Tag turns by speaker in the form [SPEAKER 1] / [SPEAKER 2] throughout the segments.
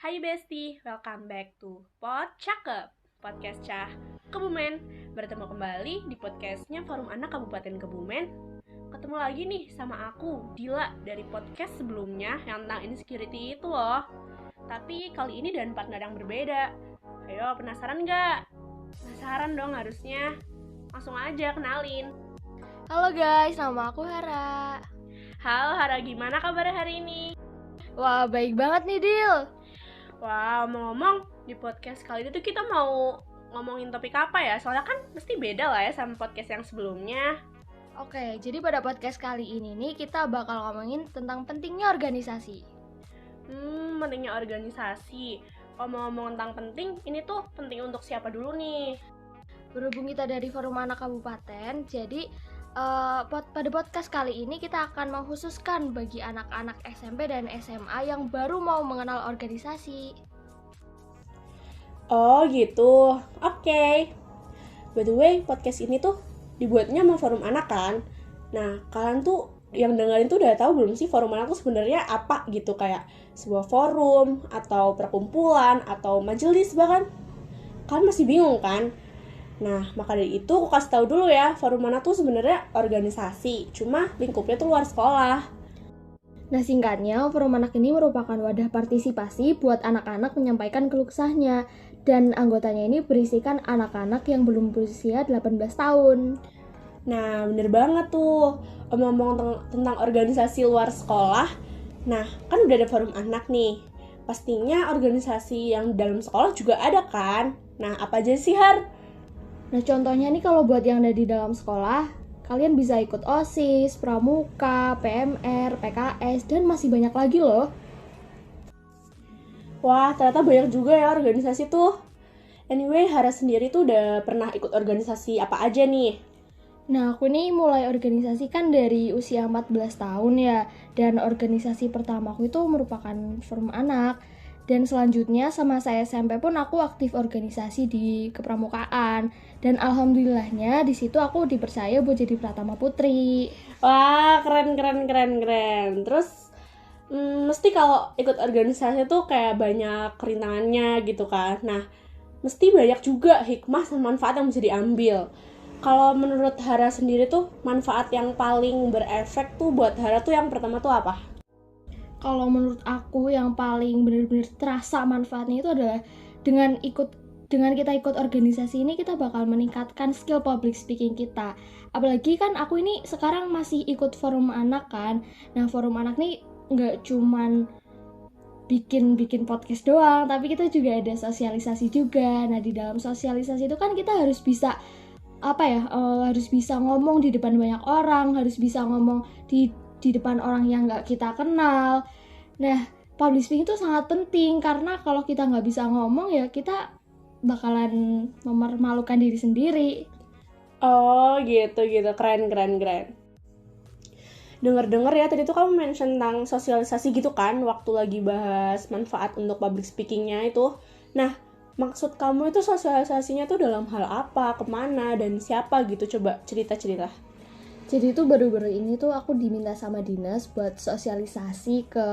[SPEAKER 1] Hai Besti, welcome back to Pod Cakep, podcast Cah Kebumen. Bertemu kembali di podcastnya Forum Anak Kabupaten Kebumen. Ketemu lagi nih sama aku, Dila, dari podcast sebelumnya yang tentang insecurity itu loh. Tapi kali ini dengan partner yang berbeda. Ayo, penasaran gak? Penasaran dong harusnya. Langsung aja kenalin.
[SPEAKER 2] Halo guys, nama aku Hara.
[SPEAKER 1] Halo Hara, gimana kabar hari ini?
[SPEAKER 2] Wah, baik banget nih, Dil.
[SPEAKER 1] Wah, ngomong-ngomong, di podcast kali ini tuh kita mau ngomongin topik apa ya? Soalnya kan mesti beda lah ya sama podcast yang sebelumnya.
[SPEAKER 2] Oke, jadi pada podcast kali ini nih kita bakal ngomongin tentang pentingnya organisasi.
[SPEAKER 1] Pentingnya organisasi. Ngomong-ngomong tentang penting, ini tuh penting untuk siapa dulu nih?
[SPEAKER 2] Berhubung kita dari Forum Anak Kabupaten, jadi pada podcast kali ini kita akan mengkhususkan bagi anak-anak SMP dan SMA yang baru mau mengenal organisasi.
[SPEAKER 1] Oh gitu, oke. By the way, podcast ini tuh dibuatnya sama Forum Anak kan? Nah, kalian tuh yang dengerin tuh udah tahu belum sih Forum Anak tuh sebenarnya apa gitu? Kayak sebuah forum, atau perkumpulan, atau majelis bahkan? Kalian masih bingung kan? Nah, maka dari itu aku kasih tahu dulu ya, Forum Anak tuh sebenarnya organisasi, cuma lingkupnya tuh luar sekolah.
[SPEAKER 2] Nah, singkatnya, Forum Anak ini merupakan wadah partisipasi buat anak-anak menyampaikan keluh kesahnya. Dan anggotanya ini berisikan anak-anak yang belum berusia 18 tahun.
[SPEAKER 1] Nah, bener banget tuh. Ngomong tentang organisasi luar sekolah, nah, kan udah ada Forum Anak nih. Pastinya organisasi yang dalam sekolah juga ada kan? Nah, apa aja sih, Har?
[SPEAKER 2] Nah, contohnya nih kalau buat yang ada di dalam sekolah, kalian bisa ikut OSIS, Pramuka, PMR, PKS, dan masih banyak lagi loh.
[SPEAKER 1] Wah, ternyata banyak juga ya organisasi tuh. Anyway, Hara sendiri tuh udah pernah ikut organisasi apa aja nih?
[SPEAKER 2] Nah, aku nih mulai organisasi kan dari usia 14 tahun ya. Dan organisasi pertamaku itu merupakan Forum Anak. Dan selanjutnya sama saya SMP pun aku aktif organisasi di kepramukaan. Dan alhamdulillahnya di situ aku dipercaya buat jadi Pratama Putri.
[SPEAKER 1] Wah, keren. Terus, mesti kalau ikut organisasi tuh kayak banyak rintangannya gitu kan. Nah, mesti banyak juga hikmah dan manfaat yang bisa diambil. Kalau menurut Hara sendiri tuh, manfaat yang paling berefek tuh buat Hara tuh yang pertama tuh apa?
[SPEAKER 2] Kalau menurut aku yang paling benar-benar terasa manfaatnya itu adalah dengan kita ikut organisasi ini kita bakal meningkatkan skill public speaking kita. Apalagi kan aku ini sekarang masih ikut Forum Anak kan. Nah, Forum Anak nih nggak cuman bikin podcast doang, tapi kita juga ada sosialisasi juga. Nah, di dalam sosialisasi itu kan kita harus bisa harus bisa ngomong di depan banyak orang, harus bisa ngomong di depan orang yang nggak kita kenal. Nah, public speaking itu sangat penting karena kalau kita nggak bisa ngomong ya kita bakalan mempermalukan diri sendiri.
[SPEAKER 1] Oh gitu, keren. Dengar ya, tadi tuh kamu mention tentang sosialisasi gitu kan, waktu lagi bahas manfaat untuk public speakingnya itu. Nah, maksud kamu itu sosialisasinya tuh dalam hal apa, kemana, dan siapa gitu, coba cerita-cerita.
[SPEAKER 2] Jadi itu baru-baru ini tuh aku diminta sama dinas buat sosialisasi ke,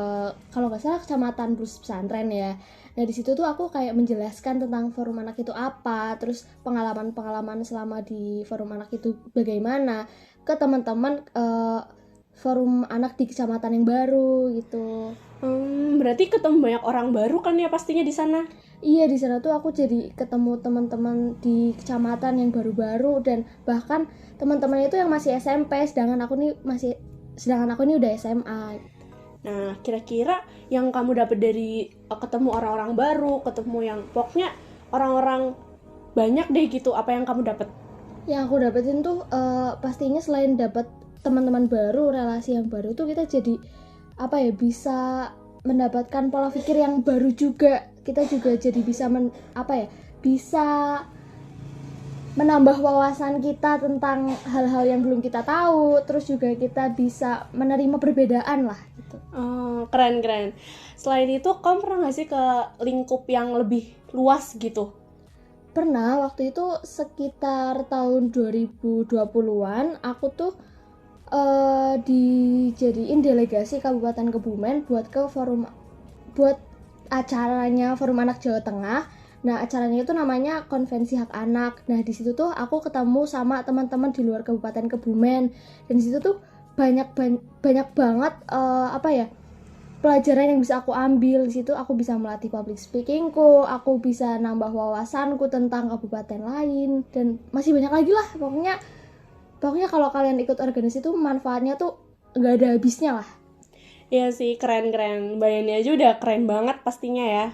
[SPEAKER 2] kalau nggak salah, kecamatan plus pesantren ya. Nah, di situ tuh aku kayak menjelaskan tentang Forum Anak itu apa, terus pengalaman selama di Forum Anak itu bagaimana ke teman-teman Forum Anak di kecamatan yang baru gitu.
[SPEAKER 1] Berarti ketemu banyak orang baru kan ya pastinya di sana?
[SPEAKER 2] Iya, di sana tuh aku jadi ketemu teman-teman di kecamatan yang baru-baru dan bahkan teman-teman itu yang masih SMP, sedangkan aku ini udah SMA.
[SPEAKER 1] Nah, kira-kira yang kamu dapat dari ketemu orang-orang baru, ketemu yang pokoknya orang-orang banyak deh gitu, apa yang kamu dapat?
[SPEAKER 2] Yang aku dapetin tuh pastinya selain dapat teman-teman baru, relasi yang baru tuh kita jadi bisa mendapatkan pola pikir yang baru juga. Kita juga jadi bisa bisa menambah wawasan kita tentang hal-hal yang belum kita tahu, terus juga kita bisa menerima perbedaan lah gitu.
[SPEAKER 1] Oh, keren. Selain itu, kamu pernah nggak sih ke lingkup yang lebih luas gitu?
[SPEAKER 2] Pernah, waktu itu sekitar tahun 2020-an aku tuh dijadiin delegasi Kabupaten Kebumen buat acaranya Forum Anak Jawa Tengah. Nah, acaranya itu namanya Konvensi Hak Anak. Nah, di situ tuh aku ketemu sama teman-teman di luar Kabupaten Kebumen. Dan di situ tuh banyak banget pelajaran yang bisa aku ambil. Di situ aku bisa melatih public speakingku, aku bisa nambah wawasanku tentang kabupaten lain, dan masih banyak lagi lah. Pokoknya kalau kalian ikut organisasi tuh manfaatnya tuh nggak ada habisnya lah.
[SPEAKER 1] Iya sih, keren-keren. Bayangannya aja udah keren banget pastinya ya.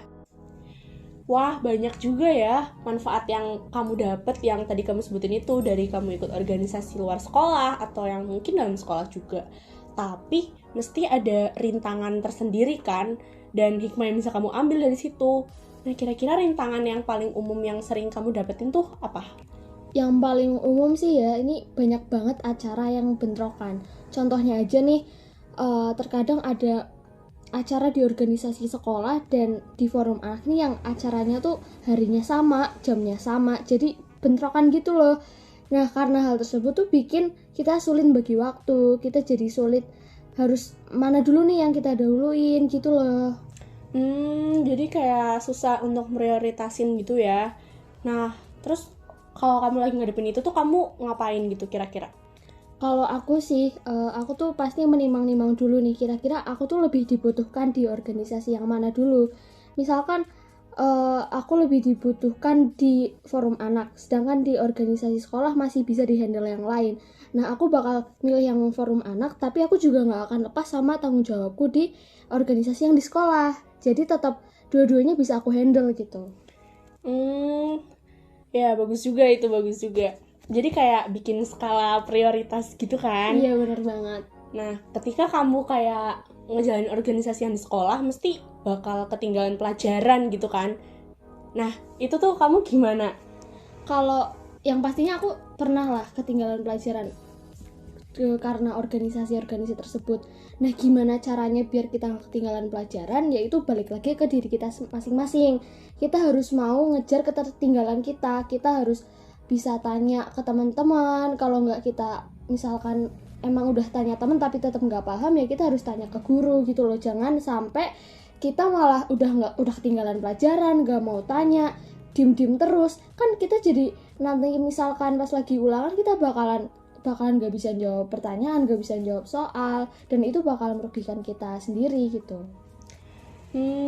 [SPEAKER 1] Wah, banyak juga ya manfaat yang kamu dapet yang tadi kamu sebutin itu dari kamu ikut organisasi luar sekolah atau yang mungkin dalam sekolah juga. Tapi mesti ada rintangan tersendiri kan, dan hikmah yang bisa kamu ambil dari situ. Nah, kira-kira rintangan yang paling umum yang sering kamu dapetin tuh apa?
[SPEAKER 2] Yang paling umum sih ya, ini banyak banget acara yang bentrokan. Contohnya aja nih, terkadang ada acara di organisasi sekolah dan di forum anak nih yang acaranya tuh harinya sama, jamnya sama, jadi bentrokan gitu loh. Nah, karena hal tersebut tuh bikin kita sulit bagi waktu, kita jadi sulit harus mana dulu nih yang kita dahuluin gitu loh.
[SPEAKER 1] Jadi kayak susah untuk prioritasin gitu ya. Nah, terus kalau kamu lagi ngadepin itu tuh kamu ngapain gitu kira-kira?
[SPEAKER 2] Kalau aku sih, aku tuh pasti menimang-nimang dulu nih, kira-kira aku tuh lebih dibutuhkan di organisasi yang mana dulu. Misalkan aku lebih dibutuhkan di forum anak, sedangkan di organisasi sekolah masih bisa dihandle yang lain. Nah, aku bakal milih yang forum anak, tapi aku juga gak akan lepas sama tanggung jawabku di organisasi yang di sekolah. Jadi tetap dua-duanya bisa aku handle gitu.
[SPEAKER 1] Ya bagus juga itu, bagus juga. Jadi kayak bikin skala prioritas gitu kan?
[SPEAKER 2] Iya, benar banget.
[SPEAKER 1] Nah, ketika kamu kayak ngejalanin organisasi yang di sekolah, mesti bakal ketinggalan pelajaran gitu kan? Nah, itu tuh kamu gimana?
[SPEAKER 2] Kalau yang pastinya aku pernah lah ketinggalan pelajaran karena organisasi-organisasi tersebut. Nah, gimana caranya biar kita gak ketinggalan pelajaran? Yaitu balik lagi ke diri kita masing-masing. Kita harus mau ngejar ketertinggalan kita. Kita harus bisa tanya ke teman-teman. Kalau nggak kita misalkan emang udah tanya teman tapi tetap nggak paham, ya kita harus tanya ke guru gitu loh. Jangan sampai kita malah udah ketinggalan pelajaran, nggak mau tanya, diem terus. Kan kita jadi nanti misalkan pas lagi ulangan kita bakalan nggak bisa jawab pertanyaan, nggak bisa jawab soal, dan itu bakal merugikan kita sendiri gitu.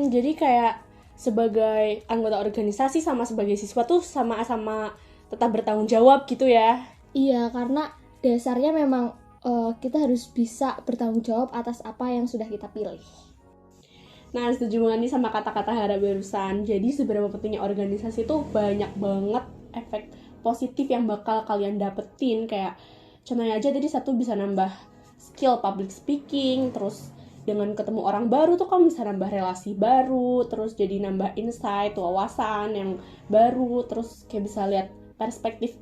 [SPEAKER 1] Jadi kayak sebagai anggota organisasi sama sebagai siswa tuh sama-sama tetap bertanggung jawab gitu ya?
[SPEAKER 2] Iya, karena dasarnya memang kita harus bisa bertanggung jawab atas apa yang sudah kita pilih.
[SPEAKER 1] Nah, setuju banget nih sama kata-kata Hara barusan. Jadi seberapa pentingnya organisasi tuh banyak banget efek positif yang bakal kalian dapetin. Kayak contohnya aja tadi satu bisa nambah skill public speaking, terus dengan ketemu orang baru tuh kamu bisa nambah relasi baru, terus jadi nambah insight, wawasan yang baru, terus kayak bisa lihat perspektif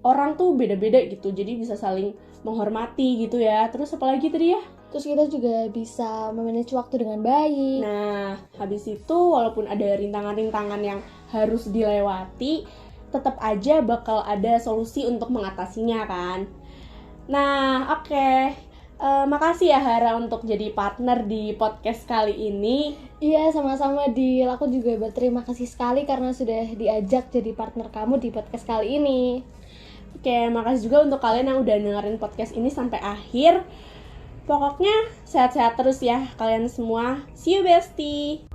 [SPEAKER 1] orang tuh beda-beda gitu, jadi bisa saling menghormati gitu ya. Terus apalagi tadi ya?
[SPEAKER 2] Terus kita juga bisa memanage waktu dengan baik.
[SPEAKER 1] Nah, habis itu walaupun ada rintangan-rintangan yang harus dilewati, tetap aja bakal ada solusi untuk mengatasinya kan. Nah, oke. Makasih ya Hara untuk jadi partner di podcast kali ini.
[SPEAKER 2] Iya, sama-sama Dil. Aku juga berterima kasih sekali karena sudah diajak jadi partner kamu di podcast kali ini.
[SPEAKER 1] Oke, makasih juga untuk kalian yang udah dengerin podcast ini sampai akhir. Pokoknya sehat-sehat terus ya kalian semua. See you bestie.